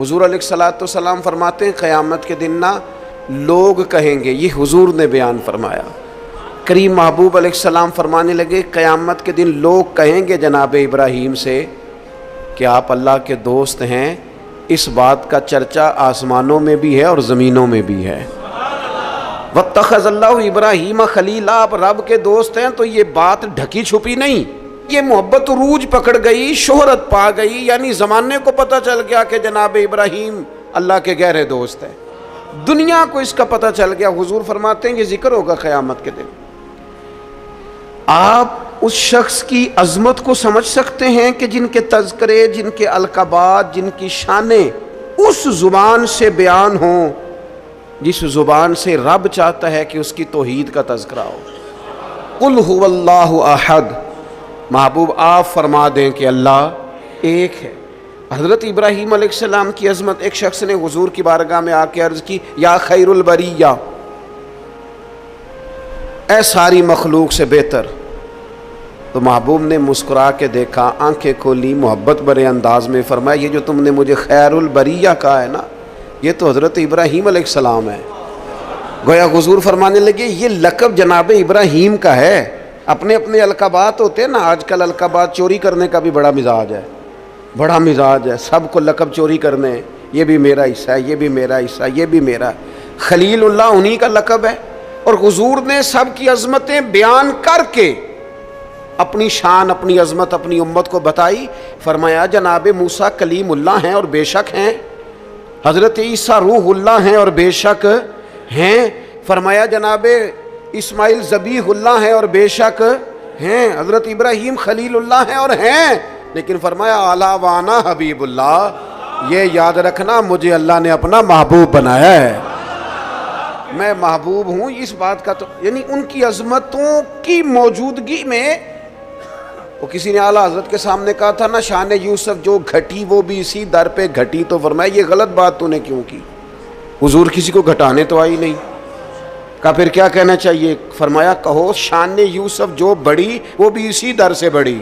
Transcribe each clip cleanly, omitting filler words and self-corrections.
حضور علیہ الصلوۃ والسلام فرماتے ہیں قیامت کے دن نہ لوگ کہیں گے، یہ حضور نے بیان فرمایا، کریم محبوب علیہ السلام فرمانے لگے قیامت کے دن لوگ کہیں گے جناب ابراہیم سے کہ آپ اللہ کے دوست ہیں، اس بات کا چرچا آسمانوں میں بھی ہے اور زمینوں میں بھی ہے۔ واتخذ اللہ ابراہیم خلیلا، آپ رب کے دوست ہیں تو یہ بات ڈھکی چھپی نہیں، یہ محبت عروج پکڑ گئی، شہرت پا گئی، یعنی زمانے کو پتہ چل گیا کہ جناب ابراہیم اللہ کے گہرے دوست ہیں، دنیا کو اس کا پتہ چل گیا۔ حضور فرماتے ہیں یہ ذکر ہوگا قیامت کے دن۔ آپ اس شخص کی عظمت کو سمجھ سکتے ہیں کہ جن کے تذکرے، جن کے القابات، جن کی شانیں اس زبان سے بیان ہوں جس زبان سے رب چاہتا ہے کہ اس کی توحید کا تذکرہ ہو۔ قل هو اللہ احد، محبوب آپ فرما دیں کہ اللہ ایک ہے۔ حضرت ابراہیم علیہ السلام کی عظمت، ایک شخص نے حضور کی بارگاہ میں آ کے عرض کی یا خیر البریہ، اے ساری مخلوق سے بہتر، تو محبوب نے مسکرا کے دیکھا، آنکھیں کھولی، محبت بھرے انداز میں فرمایا یہ جو تم نے مجھے خیر البریہ کہا ہے نا، یہ تو حضرت ابراہیم علیہ السلام ہے۔ گویا حضور فرمانے لگے یہ لقب جناب ابراہیم کا ہے، اپنے اپنے القابات ہوتے ہیں نا، آج کل القابات چوری کرنے کا بھی بڑا مزاج ہے، بڑا مزاج ہے، سب کو لقب چوری کرنے، یہ بھی میرا حصہ ہے، یہ بھی میرا حصہ ہے، یہ بھی میرا۔ خلیل اللہ انہی کا لقب ہے، اور حضور نے سب کی عظمتیں بیان کر کے اپنی شان، اپنی عظمت اپنی امت کو بتائی۔ فرمایا جناب موسیٰ کلیم اللہ ہیں اور بے شک ہیں، حضرت عیسیٰ روح اللہ ہیں اور بے شک ہیں، فرمایا جناب اسماعیل ذبیح اللہ ہیں اور بے شک ہیں، حضرت ابراہیم خلیل اللہ ہیں اور ہیں، لیکن فرمایا اعلیٰ وانا حبیب اللہ، یہ یاد رکھنا مجھے اللہ نے اپنا محبوب بنایا ہے، میں محبوب ہوں۔ اس بات کا تو یعنی ان کی عظمتوں کی موجودگی میں، وہ کسی نے اعلیٰ حضرت کے سامنے کہا تھا نا شان یوسف جو گھٹی وہ بھی اسی در پہ گھٹی، تو فرمایا یہ غلط بات تو نے کیوں کی، حضور کسی کو گھٹانے تو آئی نہیں۔ کہا پھر کیا کہنا چاہیے؟ فرمایا کہو شان یوسف جو بڑی وہ بھی اسی در سے بڑی،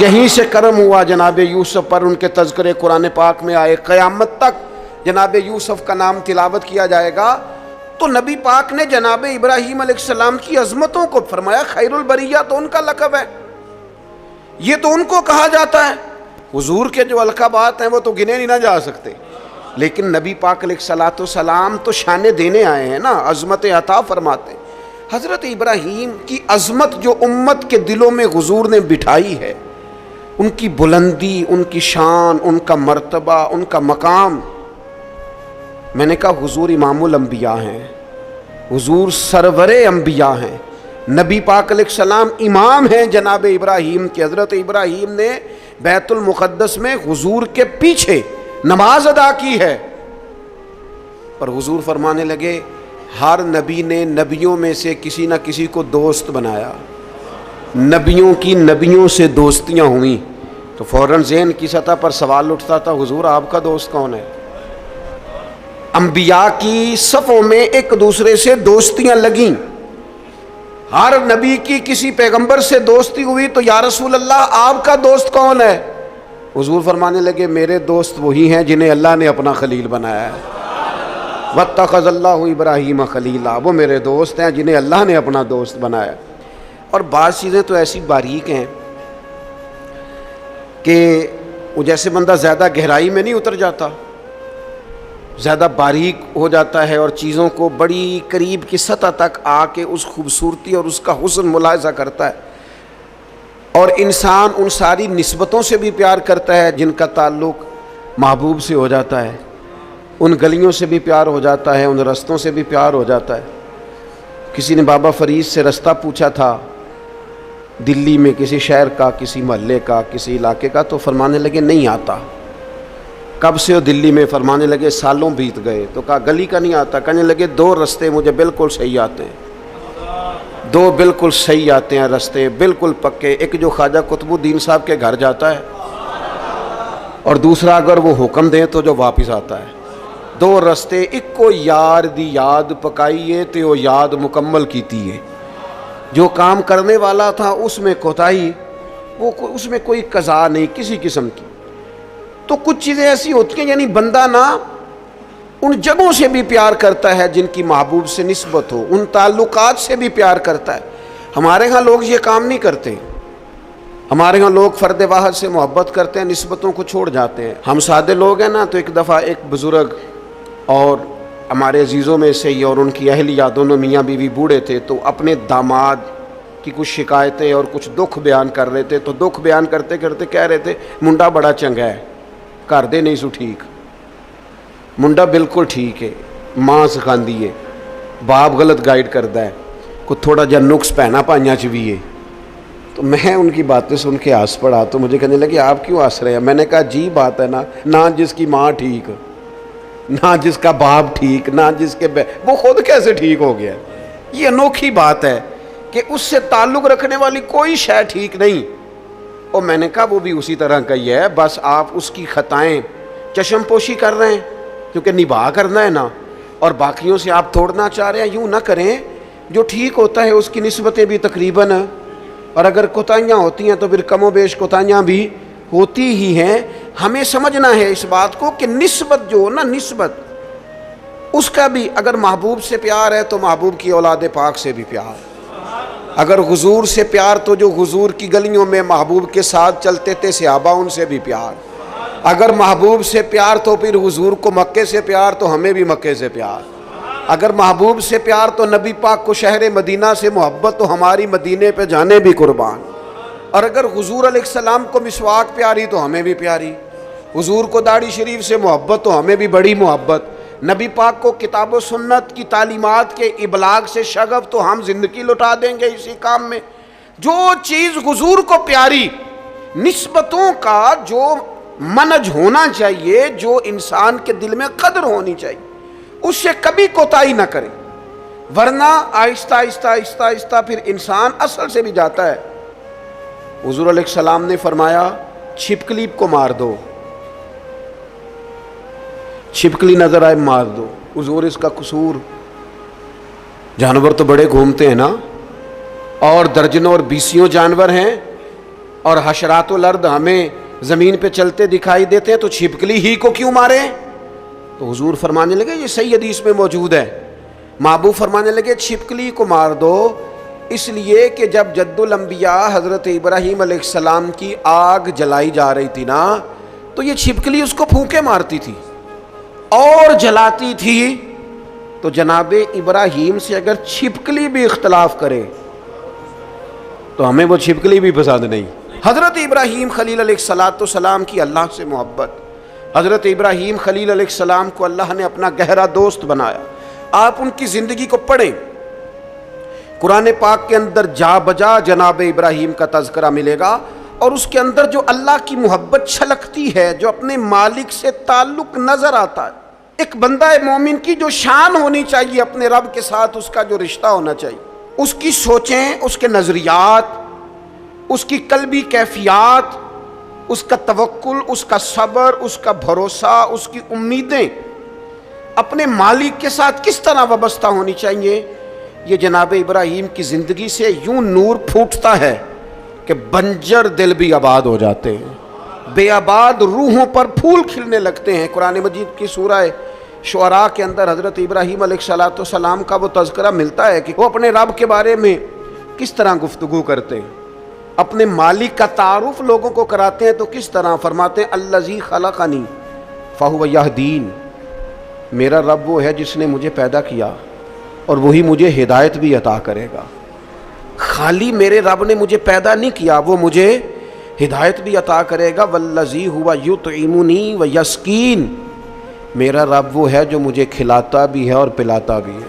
یہیں سے کرم ہوا جناب یوسف پر، ان کے تذکرے قرآن پاک میں آئے، قیامت تک جناب یوسف کا نام تلاوت کیا جائے گا۔ تو نبی پاک نے جناب ابراہیم علیہ السلام کی عظمتوں کو فرمایا خیر البریہ تو ان کا لقب ہے، یہ تو ان کو کہا جاتا ہے۔ حضور کے جو القابات ہیں وہ تو گنے نہیں نہ جا سکتے، لیکن نبی پاک علیہ الصلوۃ والسلام تو شانے دینے آئے ہیں نا، عظمت عطا فرماتے ہیں۔ حضرت ابراہیم کی عظمت جو امت کے دلوں میں حضور نے بٹھائی ہے، ان کی بلندی، ان کی شان، ان کا مرتبہ، ان کا مقام، میں نے کہا حضور امام الانبیاء ہیں، حضور سرور انبیاء ہیں، نبی پاک علیہ السلام امام ہیں جناب ابراہیم کے۔ حضرت ابراہیم نے بیت المقدس میں حضور کے پیچھے نماز ادا کی ہے، پر حضور فرمانے لگے ہر نبی نے نبیوں میں سے کسی نہ کسی کو دوست بنایا، نبیوں کی نبیوں سے دوستیاں ہوئیں، تو فوراً ذہن کی سطح پر سوال اٹھتا تھا حضور آپ کا دوست کون ہے؟ انبیاء کی صفوں میں ایک دوسرے سے دوستیاں لگیں، ہر نبی کی کسی پیغمبر سے دوستی ہوئی، تو یا رسول اللہ آپ کا دوست کون ہے؟ حضور فرمانے لگے میرے دوست وہی ہیں جنہیں اللہ نے اپنا خلیل بنایا ہے، واتخذ اللہ ابراہیم خلیلا، وہ میرے دوست ہیں جنہیں اللہ نے اپنا دوست بنایا۔ اور بعض چیزیں تو ایسی باریک ہیں کہ وہ جیسے بندہ زیادہ گہرائی میں نہیں اتر جاتا، زیادہ باریک ہو جاتا ہے اور چیزوں کو بڑی قریب کی سطح تک آ کے اس خوبصورتی اور اس کا حسن ملاحظہ کرتا ہے، اور انسان ان ساری نسبتوں سے بھی پیار کرتا ہے جن کا تعلق محبوب سے ہو جاتا ہے، ان گلیوں سے بھی پیار ہو جاتا ہے، ان رستوں سے بھی پیار ہو جاتا ہے۔ کسی نے بابا فرید سے رستہ پوچھا تھا دلی میں کسی شہر کا، کسی محلے کا، کسی علاقے کا، تو فرمانے لگے نہیں آتا۔ کب سے ہو دلی میں؟ فرمانے لگے سالوں بیت گئے۔ تو کہا گلی کا نہیں آتا؟ کہنے لگے دو رستے مجھے بالکل صحیح آتے ہیں، دو بالکل صحیح آتے ہیں رستے، بالکل پکے، ایک جو خواجہ قطب الدین صاحب کے گھر جاتا ہے، اور دوسرا اگر وہ حکم دیں تو جو واپس آتا ہے۔ دو رستے، ایک کو یار دی یاد پکائیے تے وہ یاد مکمل کیتی ہے، جو کام کرنے والا تھا اس میں کوتاہی، وہ اس میں کوئی قضا نہیں کسی قسم کی۔ تو کچھ چیزیں ایسی ہوتی ہیں یعنی بندہ نا ان جگہوں سے بھی پیار کرتا ہے جن کی محبوب سے نسبت ہو، ان تعلقات سے بھی پیار کرتا ہے۔ ہمارے ہاں لوگ یہ کام نہیں کرتے، ہمارے ہاں لوگ فرد واحد سے محبت کرتے ہیں، نسبتوں کو چھوڑ جاتے ہیں۔ ہم سادے لوگ ہیں نا، تو ایک دفعہ ایک بزرگ اور ہمارے عزیزوں میں سے ہی اور ان کی اہلیہ دونوں میاں بیوی بوڑھے تھے، تو اپنے داماد کی کچھ شکایتیں اور کچھ دکھ بیان کر رہے تھے، تو دکھ بیان کرتے کرتے کہہ رہے تھے منڈا بڑا چنگا ہے، کر دے نہیں سو ٹھیک، منڈا بالکل ٹھیک ہے، ماں سکھاندی ہے، باپ غلط گائیڈ کرتا ہے، کو تھوڑا جا نقص پہنا پائیاں چ بھی ہے۔ تو میں ان کی باتیں سن کے ہنس پڑا، تو مجھے کہنے لگے آپ کیوں ہنس رہے ہیں؟ میں نے کہا جی بات ہے نا، نہ جس کی ماں ٹھیک، نہ جس کا باپ ٹھیک، نہ جس کے وہ خود کیسے ٹھیک ہو گیا؟ یہ انوکھی بات ہے کہ اس سے تعلق رکھنے والی کوئی شے ٹھیک نہیں۔ اور میں نے کہا وہ بھی اسی طرح کا ہی ہے، بس آپ اس کی خطائیں چشم پوشی کر رہے ہیں کیونکہ نبھا کرنا ہے نا، اور باقیوں سے آپ توڑنا چاہ رہے ہیں۔ یوں نہ کریں، جو ٹھیک ہوتا ہے اس کی نسبتیں بھی تقریباً، اور اگر کوتاہیاں ہوتی ہیں تو پھر کم و بیش کوتاہیاں بھی ہوتی ہی ہیں۔ ہمیں سمجھنا ہے اس بات کو کہ نسبت جو ہو نا، نسبت اس کا بھی اگر محبوب سے پیار ہے تو محبوب کی اولاد پاک سے بھی پیار، اگر حضور سے پیار تو جو حضور کی گلیوں میں محبوب کے ساتھ چلتے تھے صحابہ ان سے بھی پیار، اگر محبوب سے پیار تو پھر حضور کو مکے سے پیار تو ہمیں بھی مکے سے پیار، اگر محبوب سے پیار تو نبی پاک کو شہر مدینہ سے محبت تو ہماری مدینے پہ جانے بھی قربان، اور اگر حضور علیہ السلام کو مسواک پیاری تو ہمیں بھی پیاری، حضور کو داڑھی شریف سے محبت تو ہمیں بھی بڑی محبت، نبی پاک کو کتاب و سنت کی تعلیمات کے ابلاغ سے شغف تو ہم زندگی لٹا دیں گے اسی کام میں۔ جو چیز حضور کو پیاری، نسبتوں کا جو منج ہونا چاہیے، جو انسان کے دل میں قدر ہونی چاہیے، اس سے کبھی کوتاہی نہ کرے، ورنہ آہستہ آہستہ آہستہ آہستہ پھر انسان اصل سے بھی جاتا ہے۔ حضور علیہ السلام نے فرمایا چھپکلی کو مار دو، چھپکلی نظر آئے مار دو۔ حضور اس کا قصور، جانور تو بڑے گھومتے ہیں نا، اور درجنوں اور بیسیوں جانور ہیں، اور حشرات الارض ہمیں زمین پہ چلتے دکھائی دیتے ہیں، تو چھپکلی ہی کو کیوں مارے؟ تو حضور فرمانے لگے، یہ صحیح حدیث میں موجود ہے، محبوب فرمانے لگے چھپکلی کو مار دو، اس لیے کہ جب جد الانبیاء حضرت ابراہیم علیہ السلام کی آگ جلائی جا رہی تھی نا، تو یہ چھپکلی اس کو پھونکے مارتی تھی اور جلاتی تھی۔ تو جناب ابراہیم سے اگر چھپکلی بھی اختلاف کرے تو ہمیں وہ چھپکلی بھی پسند نہیں۔ حضرت ابراہیم خلیل علیہ السلام کی اللہ سے محبت، حضرت ابراہیم خلیل علیہ السلام کو اللہ نے اپنا گہرا دوست بنایا۔ آپ ان کی زندگی کو پڑھیں، قرآن پاک کے اندر جا بجا جناب ابراہیم کا تذکرہ ملے گا، اور اس کے اندر جو اللہ کی محبت چھلکتی ہے، جو اپنے مالک سے تعلق نظر آتا ہے۔ ایک بندہ مومن کی جو شان ہونی چاہیے اپنے رب کے ساتھ، اس کا جو رشتہ ہونا چاہیے، اس کی سوچیں، اس کے نظریات، اس کی قلبی کیفیات، اس کا توکل، اس کا صبر، اس کا بھروسہ، اس کی امیدیں اپنے مالک کے ساتھ کس طرح وابستہ ہونی چاہیے۔ یہ جناب ابراہیم کی زندگی سے یوں نور پھوٹتا ہے کہ بنجر دل بھی آباد ہو جاتے ہیں، بے آباد روحوں پر پھول کھلنے لگتے ہیں۔ قرآن مجید کی سورہ شعراء کے اندر حضرت ابراہیم علیہ السلام کا وہ تذکرہ ملتا ہے کہ وہ اپنے رب کے بارے میں کس طرح گفتگو کرتے ہیں، اپنے مالک کا تعارف لوگوں کو کراتے ہیں، تو کس طرح فرماتے ہیں الذی خلقنی فہو یہدین، میرا رب وہ ہے جس نے مجھے پیدا کیا اور وہی مجھے ہدایت بھی عطا کرے گا۔ خالی میرے رب نے مجھے پیدا نہیں کیا، وہ مجھے ہدایت بھی عطا کرے گا۔ والذی ہوا یطعمنی ویسقین، میرا رب وہ ہے جو مجھے کھلاتا بھی ہے اور پلاتا بھی ہے۔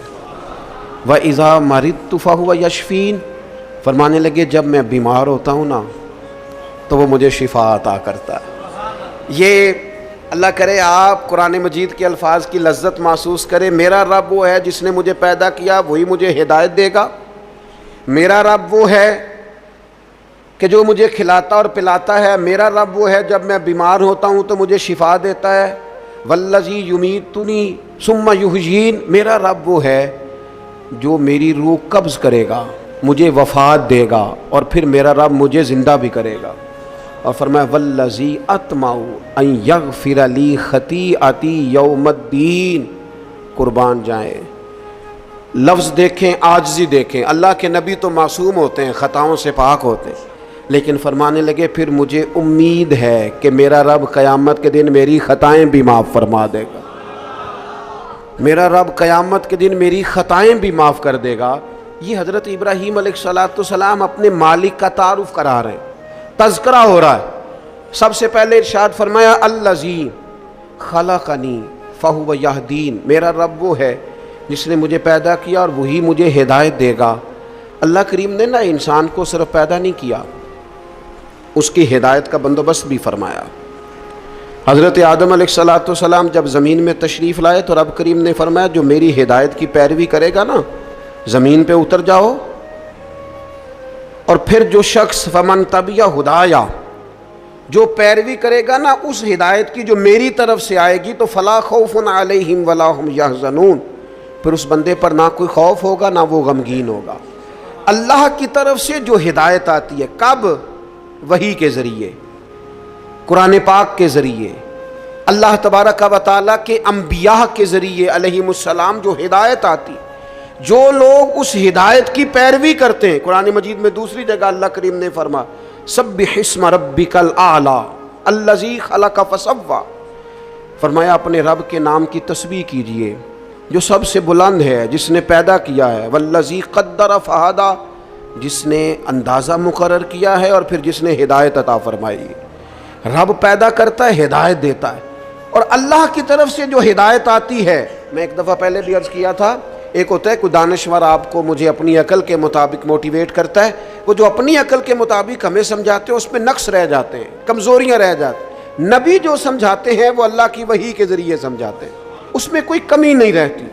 وَإِذَا مَرِضْتُ فَهُوَ یشفین، فرمانے لگے جب میں بیمار ہوتا ہوں نا تو وہ مجھے شفا عطا کرتا ہے۔ یہ اللہ کرے آپ قرآن مجید کے الفاظ کی لذت محسوس کرے۔ میرا رب وہ ہے جس نے مجھے پیدا کیا، وہی مجھے ہدایت دے گا۔ میرا رب وہ ہے کہ جو مجھے کھلاتا اور پلاتا ہے۔ میرا رب وہ ہے جب میں بیمار ہوتا ہوں تو مجھے شفا دیتا ہے۔ والذی یمیتنی ثم یحیین، میرا رب وہ ہے جو میری روح قبض کرے گا، مجھے وفات دے گا، اور پھر میرا رب مجھے زندہ بھی کرے گا۔ اور فرمایا والذی اطمع ان یغفر لی خطیئتی یوم الدین. قربان جائیں، لفظ دیکھیں، عاجزی دیکھیں. اللہ کے نبی تو معصوم ہوتے ہیں، خطاؤں سے پاک ہوتے ہیں، لیکن فرمانے لگے پھر مجھے امید ہے کہ میرا رب قیامت کے دن میری خطائیں بھی معاف فرما دے گا. میرا رب قیامت کے دن میری خطائیں بھی معاف کر دے گا. یہ حضرت ابراہیم علیہ السلام اپنے مالک کا تعارف کرا رہے ہیں، تذکرہ ہو رہا ہے. سب سے پہلے ارشاد فرمایا الذی خلقنی فہو یہدین. میرا رب وہ ہے جس نے مجھے پیدا کیا اور وہی مجھے ہدایت دے گا. اللہ کریم نے نا انسان کو صرف پیدا نہیں کیا، اس کی ہدایت کا بندوبست بھی فرمایا. حضرت آدم علیہ السلام جب زمین میں تشریف لائے تو رب کریم نے فرمایا جو میری ہدایت کی پیروی کرے گا نا زمین پہ اتر جاؤ. اور پھر جو شخص فمن تبع ہدایا، جو پیروی کرے گا نا اس ہدایت کی جو میری طرف سے آئے گی، تو فلا خوف علیہم ولا ہم یحزنون. پھر اس بندے پر نہ کوئی خوف ہوگا نہ وہ غمگین ہوگا. اللہ کی طرف سے جو ہدایت آتی ہے، کب؟ وحی کے ذریعے، قرآن پاک کے ذریعے، اللہ تبارک و تعالیٰ کے انبیاء کے ذریعے علیہم السلام جو ہدایت آتی. جو لوگ اس ہدایت کی پیروی کرتے ہیں، قرآن مجید میں دوسری جگہ اللہ کریم نے فرما سبح اسم ربک الاعلی الذی خلق فسوی. فرمایا اپنے رب کے نام کی تسبیح کیجئے جو سب سے بلند ہے، جس نے پیدا کیا ہے. والذی قدر فہدی، جس نے اندازہ مقرر کیا ہے اور پھر جس نے ہدایت عطا فرمائی. رب پیدا کرتا ہے، ہدایت دیتا ہے. اور اللہ کی طرف سے جو ہدایت آتی ہے، میں ایک دفعہ پہلے بھی عرض کیا تھا، ایک ہوتا ہے کوئی دانشور آپ کو مجھے اپنی عقل کے مطابق موٹیویٹ کرتا ہے، وہ جو اپنی عقل کے مطابق ہمیں سمجھاتے ہیں اس میں نقص رہ جاتے ہیں، کمزوریاں رہ جاتی ہیں. نبی جو سمجھاتے ہیں وہ اللہ کی وحی کے ذریعے سمجھاتے ہیں، اس میں کوئی کمی نہیں رہتی.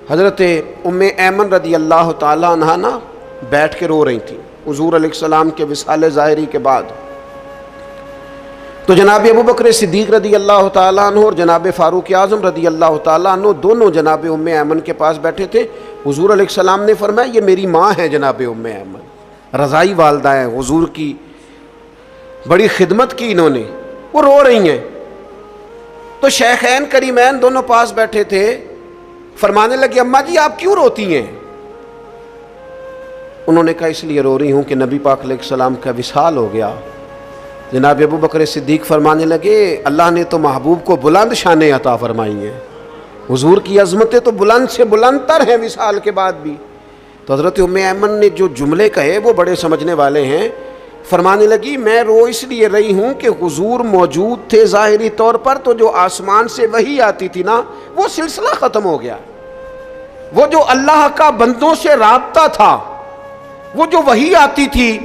حضرت ام ایمن رضی اللہ تعالی عنہا نا بیٹھ کے رو رہی تھیں حضور علیہ السلام کے وصال ظاہری کے بعد. تو جناب ابو بکر صدیق رضی اللہ تعالیٰ عنہ اور جناب فاروق اعظم رضی اللہ تعالیٰ عنہ دونوں جناب ام ایمن کے پاس بیٹھے تھے. حضور علیہ السلام نے فرمایا یہ میری ماں ہے جناب ام ایمن، رضائی والدہ ہیں حضور کی، بڑی خدمت کی انہوں نے. وہ رو رہی ہیں. تو شیخین کریمین دونوں پاس بیٹھے تھے، فرمانے لگے اماں جی آپ کیوں روتی ہیں؟ انہوں نے کہا اس لیے رو رہی ہوں کہ نبی پاک علیہ السلام کا وصال ہو گیا. جناب ابو بکر صدیق فرمانے لگے اللہ نے تو محبوب کو بلند شانیں عطا فرمائی ہیں، حضور کی عظمتیں تو بلند سے بلند تر ہیں وصال کے بعد بھی. تو حضرت ام ایمن نے جو جملے کہے وہ بڑے سمجھنے والے ہیں. فرمانے لگی میں رو اس لیے رہی ہوں کہ حضور موجود تھے ظاہری طور پر، تو جو آسمان سے وحی آتی تھی نا وہ سلسلہ ختم ہو گیا. وہ جو اللہ کا بندوں سے رابطہ تھا، وہ جو وحی آتی تھی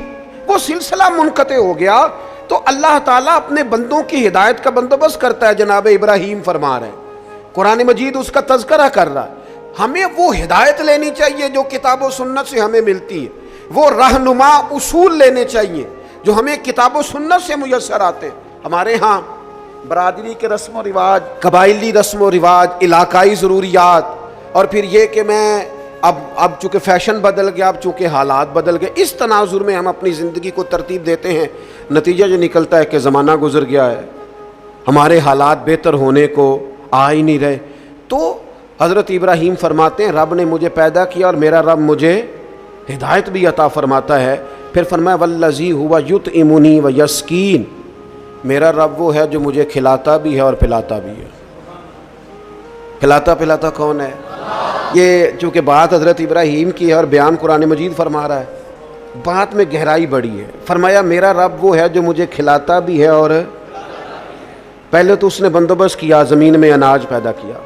وہ سلسلہ منقطع ہو گیا. تو اللہ تعالیٰ اپنے بندوں کی ہدایت کا بندوبست کرتا ہے. جناب ابراہیم فرما رہے ہیں، قرآن مجید اس کا تذکرہ کر رہا ہے. ہمیں وہ ہدایت لینی چاہیے جو کتاب و سنت سے ہمیں ملتی ہے، وہ رہنما اصول لینے چاہیے جو ہمیں کتاب و سنت سے میسر آتے ہیں. ہمارے ہاں برادری کے رسم و رواج، قبائلی رسم و رواج، علاقائی ضروریات، اور پھر یہ کہ میں اب چونکہ فیشن بدل گیا، اب چونکہ حالات بدل گئے، اس تناظر میں ہم اپنی زندگی کو ترتیب دیتے ہیں. نتیجہ جو نکلتا ہے کہ زمانہ گزر گیا ہے، ہمارے حالات بہتر ہونے کو آ ہی نہیں رہے. تو حضرت ابراہیم فرماتے ہیں رب نے مجھے پیدا کیا اور میرا رب مجھے ہدایت بھی عطا فرماتا ہے. پھر فرمایا والذی ہوا یطعمنی و یسکین، میرا رب وہ ہے جو مجھے کھلاتا بھی ہے اور پلاتا بھی ہے. پلاتا کون ہے؟ یہ چونکہ بات حضرت ابراہیم کی ہے اور بیان قرآن مجید فرما رہا ہے، بات میں گہرائی بڑی ہے. فرمایا میرا رب وہ ہے جو مجھے کھلاتا بھی ہے اور پہلے تو اس نے بندوبست کیا، زمین میں اناج پیدا کیا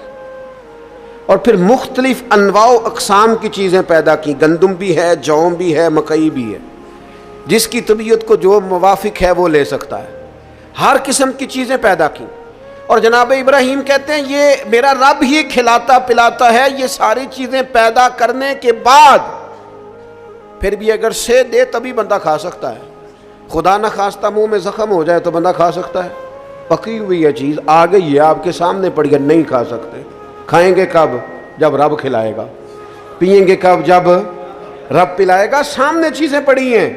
اور پھر مختلف انواع و اقسام کی چیزیں پیدا کی. گندم بھی ہے، جوں بھی ہے، مکئی بھی ہے، جس کی طبیعت کو جو موافق ہے وہ لے سکتا ہے. ہر قسم کی چیزیں پیدا کی. اور جناب ابراہیم کہتے ہیں یہ میرا رب ہی کھلاتا پلاتا ہے. یہ ساری چیزیں پیدا کرنے کے بعد پھر بھی اگر سے دے تبھی بندہ کھا سکتا ہے. خدا نہ خواستہ منہ میں زخم ہو جائے تو بندہ کھا سکتا ہے. پکی ہوئی یہ چیز آ گئی ہے آپ کے سامنے پڑی ہے، نہیں کھا سکتے. کھائیں گے کب؟ جب رب کھلائے گا. پئیں گے کب؟ جب رب پلائے گا. سامنے چیزیں پڑی ہیں.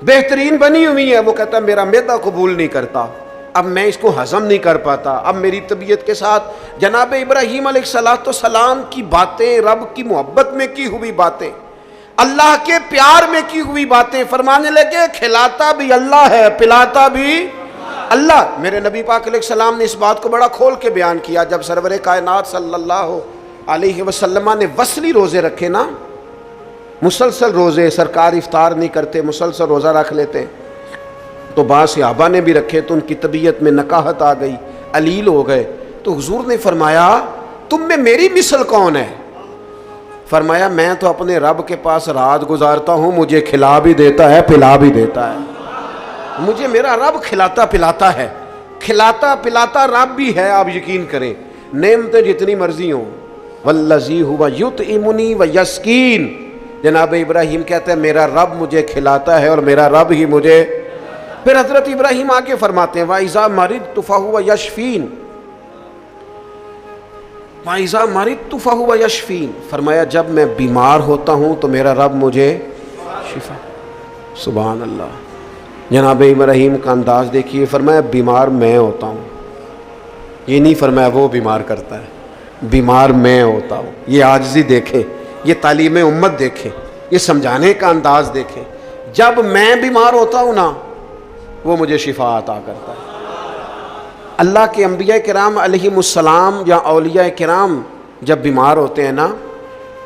بہترین بنی ہوئی ہے، وہ کہتا ہے میرا معدہ قبول نہیں کرتا، اب میں اس کو ہضم نہیں کر پاتا، اب میری طبیعت کے ساتھ جناب ابراہیم علیہ السلام کی باتیں، رب کی محبت میں کی ہوئی باتیں، اللہ کے پیار میں کی ہوئی باتیں، فرمانے لگے کھلاتا بھی اللہ ہے، پلاتا بھی اللہ۔ میرے نبی پاک علیہ السلام نے اس بات کو بڑا کھول کے بیان کیا جب سرور کائنات صلی اللہ علیہ وسلم نے وصلی روزے رکھے نا، مسلسل روزے، سرکار افطار نہیں کرتے، مسلسل روزہ رکھ لیتے، تو بعض صحابہ نے بھی رکھے تو ان کی طبیعت میں نکاہت آ گئی، علیل ہو گئے، تو حضور نے فرمایا تم میں میری مثل کون ہے؟ فرمایا میں تو اپنے رب کے پاس رات گزارتا ہوں، مجھے کھلا بھی دیتا ہے پلا بھی دیتا ہے، مجھے میرا رب کھلاتا پلاتا ہے، کھلاتا پلاتا رب بھی ہے، آپ یقین کریں نعمتیں جتنی مرضی ہوں، والذی ہوا یطعمنی ویسقین، جناب ابراہیم کہتے ہیں میرا رب مجھے کھلاتا ہے اور میرا رب ہی مجھے۔ پھر حضرت ابراہیم آگے فرماتے ہیں وَإِذَا مَرِضْتُ فَهُوَ يَشْفِينِ، وَإِذَا مَرِضْتُ فَهُوَ يَشْفِينِ، فرمایا جب میں بیمار ہوتا ہوں تو میرا رب مجھے شفا۔ سبحان اللہ، جناب ابراہیم کا انداز دیکھیے، فرمایا بیمار میں ہوتا ہوں، یہ نہیں فرمایا وہ بیمار کرتا ہے، بیمار میں ہوتا ہوں۔ یہ عاجزی دیکھیں، یہ تعلیم امت دیکھیں، یہ سمجھانے کا انداز دیکھیں، جب میں بیمار ہوتا ہوں نا وہ مجھے شفا عطا کرتا ہے۔ اللہ کے انبیاء کرام علیہم السلام یا اولیاء کرام جب بیمار ہوتے ہیں نا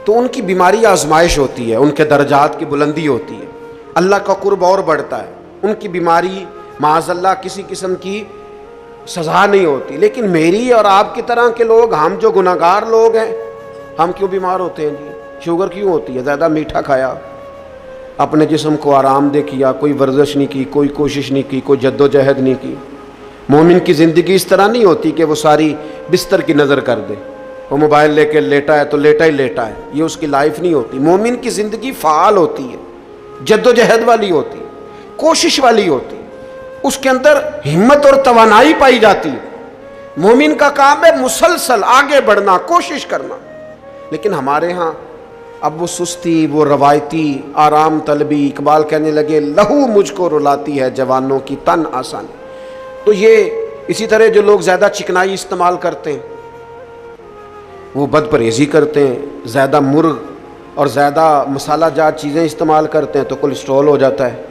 تو ان کی بیماری آزمائش ہوتی ہے، ان کے درجات کی بلندی ہوتی ہے، اللہ کا قرب اور بڑھتا ہے، ان کی بیماری معاذ اللہ کسی قسم کی سزا نہیں ہوتی۔ لیکن میری اور آپ کی طرح کے لوگ، ہم جو گناہگار لوگ ہیں، ہم کیوں بیمار ہوتے ہیں جی؟ شوگر کیوں ہوتی ہے؟ زیادہ میٹھا کھایا، اپنے جسم کو آرام دہ کیا، کوئی ورزش نہیں کی، کوئی کوشش نہیں کی، کوئی جد و جہد نہیں کی۔ مومن کی زندگی اس طرح نہیں ہوتی کہ وہ ساری بستر کی نظر کر دے، وہ موبائل لے کے لیٹا ہے تو لیٹا ہی لیٹا ہے، یہ اس کی لائف نہیں ہوتی۔ مومن کی زندگی فعال ہوتی ہے، جد و جہد والی ہوتی ہے، کوشش والی ہوتی ہے، اس کے اندر ہمت اور توانائی پائی جاتی ہے۔ مومن کا کام ہے مسلسل آگے بڑھنا، کوشش کرنا۔ لیکن ہمارے ہاں اب وہ سستی، وہ روایتی آرام طلبی، اقبال کہنے لگے لہو مجھ کو رلاتی ہے جوانوں کی تن آسانی۔ تو یہ اسی طرح جو لوگ زیادہ چکنائی استعمال کرتے ہیں، وہ بد پرہیزی کرتے ہیں، زیادہ مرغ اور زیادہ مسالہ جات چیزیں استعمال کرتے ہیں تو کولیسٹرول ہو جاتا ہے،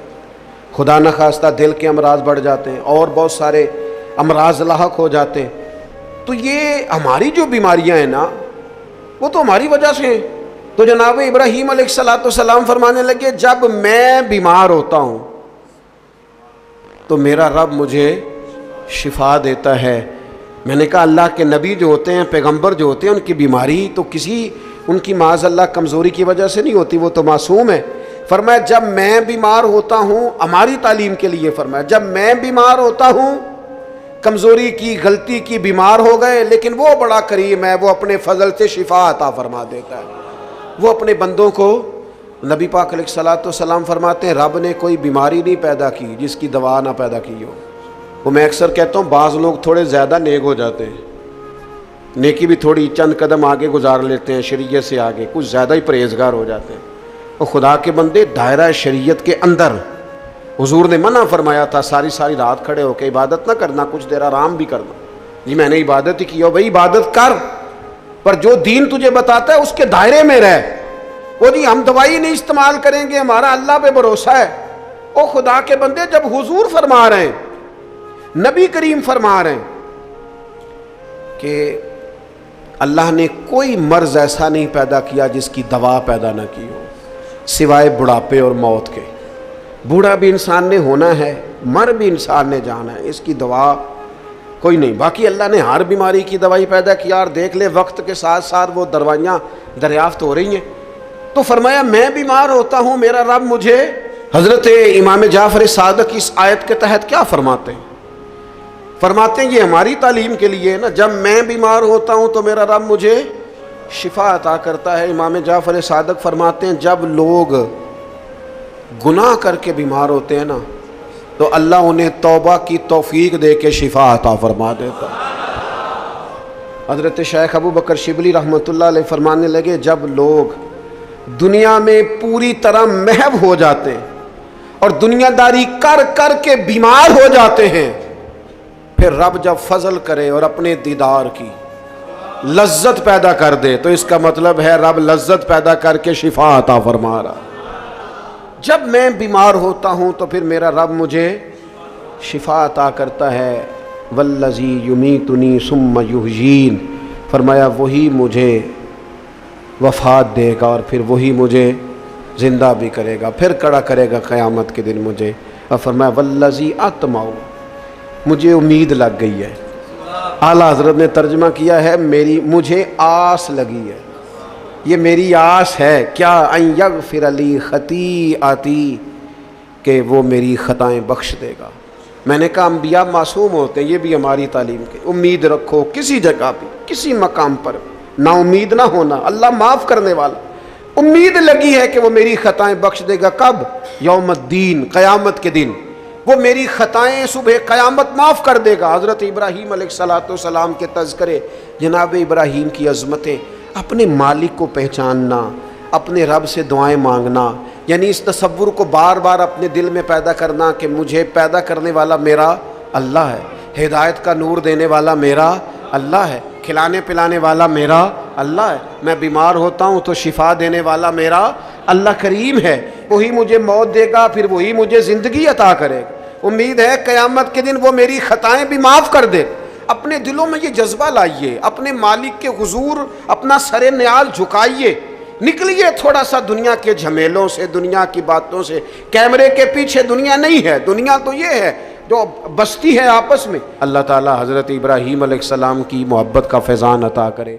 خدا نخواستہ دل کے امراض بڑھ جاتے ہیں اور بہت سارے امراض لاحق ہو جاتے ہیں۔ تو یہ ہماری جو بیماریاں ہیں نا وہ تو ہماری وجہ سے ہیں۔ تو جناب ابراہیم علیہ السلام فرمانے لگے جب میں بیمار ہوتا ہوں تو میرا رب مجھے شفا دیتا ہے۔ میں نے کہا اللہ کے نبی جو ہوتے ہیں، پیغمبر جو ہوتے ہیں، ان کی بیماری تو کسی ان کی معاذ اللہ کمزوری کی وجہ سے نہیں ہوتی، وہ تو معصوم ہے۔ فرمایا جب میں بیمار ہوتا ہوں، ہماری تعلیم کے لیے فرمایا جب میں بیمار ہوتا ہوں، کمزوری کی، غلطی کی، بیمار ہو گئے، لیکن وہ بڑا کریم ہے، وہ اپنے فضل سے شفا عطا فرما دیتا ہے۔ وہ اپنے بندوں کو، نبی پاک علیہ السلام فرماتے ہیں رب نے کوئی بیماری نہیں پیدا کی جس کی دوا نہ پیدا کی ہو۔ وہ میں اکثر کہتا ہوں بعض لوگ تھوڑے زیادہ نیک ہو جاتے ہیں، نیکی بھی تھوڑی چند قدم آگے گزار لیتے ہیں، شریعت سے آگے کچھ زیادہ ہی پرہیزگار ہو جاتے ہیں۔ اور خدا کے بندے دائرہ شریعت کے اندر حضور نے منع فرمایا تھا ساری رات کھڑے ہو کے عبادت نہ کرنا، کچھ دیر آرام بھی کرنا۔ جی میں نے عبادت ہی کی ہو، بھائی عبادت کر، پر جو دین تجھے بتاتا ہے اس کے دائرے میں رہ۔ وہ جی ہم دوائی نہیں استعمال کریں گے، ہمارا اللہ پہ بھروسہ ہے۔ او خدا کے بندے جب حضور فرما رہے ہیں، نبی کریم فرما رہے ہیں کہ اللہ نے کوئی مرض ایسا نہیں پیدا کیا جس کی دوا پیدا نہ کی ہو سوائے بڑھاپے اور موت کے۔ بوڑھا بھی انسان نے ہونا ہے، مر بھی انسان نے جانا ہے، اس کی دوا کوئی نہیں۔ باقی اللہ نے ہر بیماری کی دوائی پیدا کیا، اور دیکھ لے وقت کے ساتھ ساتھ وہ دوائیاں دریافت ہو رہی ہیں۔ تو فرمایا میں بیمار ہوتا ہوں، میرا رب مجھے۔ حضرت امام جعفر صادق اس آیت کے تحت کیا فرماتے ہیں؟ فرماتے ہیں یہ ہماری تعلیم کے لیے نا، جب میں بیمار ہوتا ہوں تو میرا رب مجھے شفا عطا کرتا ہے۔ امام جعفر صادق فرماتے ہیں جب لوگ گناہ کر کے بیمار ہوتے ہیں نا تو اللہ انہیں توبہ کی توفیق دے کے شفا عطا فرما دیتا ہے۔ حضرت شیخ ابو بکر شبلی رحمۃ اللہ علیہ فرمانے لگے جب لوگ دنیا میں پوری طرح محو ہو جاتے ہیں، اور دنیا داری کر کر کے بیمار ہو جاتے ہیں، پھر رب جب فضل کرے اور اپنے دیدار کی لذت پیدا کر دے تو اس کا مطلب ہے رب لذت پیدا کر کے شفا عطا فرما رہا۔ جب میں بیمار ہوتا ہوں تو پھر میرا رب مجھے شفا عطا کرتا ہے۔ والذی یمیتنی ثم یحیین، فرمایا وہی مجھے وفات دے گا اور پھر وہی مجھے زندہ بھی کرے گا، پھر کھڑا کرے گا قیامت کے دن مجھے۔ اور فرمایا والذی اطمع، مجھے امید لگ گئی ہے۔ اعلیٰ حضرت نے ترجمہ کیا ہے مجھے آس لگی ہے، یہ میری آس ہے کیا، ان یغفر لی خطیئتی، کہ وہ میری خطائیں بخش دے گا۔ میں نے کہا انبیاء معصوم ہوتے ہیں، یہ بھی ہماری تعلیم کی امید رکھو، کسی جگہ پہ کسی مقام پر نا امید نہ ہونا، اللہ معاف کرنے والا۔ امید لگی ہے کہ وہ میری خطائیں بخش دے گا، کب؟ یوم الدین، قیامت کے دن وہ میری خطائیں صبح قیامت معاف کر دے گا۔ حضرت ابراہیم علیہ السلام کے تذکرے، جناب ابراہیم کی عظمتیں، اپنے مالک کو پہچاننا، اپنے رب سے دعائیں مانگنا، یعنی اس تصور کو بار بار اپنے دل میں پیدا کرنا کہ مجھے پیدا کرنے والا میرا اللہ ہے، ہدایت کا نور دینے والا میرا اللہ ہے، کھلانے پلانے والا میرا اللہ ہے، میں بیمار ہوتا ہوں تو شفا دینے والا میرا اللہ کریم ہے، وہی مجھے موت دے گا پھر وہی مجھے زندگی عطا کرے گا۔ امید ہے قیامت کے دن وہ میری خطائیں بھی معاف کر دے۔ اپنے دلوں میں یہ جذبہ لائیے، اپنے مالک کے حضور اپنا سر نیال جھکائیے، نکلیے تھوڑا سا دنیا کے جھمیلوں سے، دنیا کی باتوں سے۔ کیمرے کے پیچھے دنیا نہیں ہے، دنیا تو یہ ہے جو بستی ہے آپس میں۔ اللہ تعالی حضرت ابراہیم علیہ السلام کی محبت کا فیضان عطا کرے۔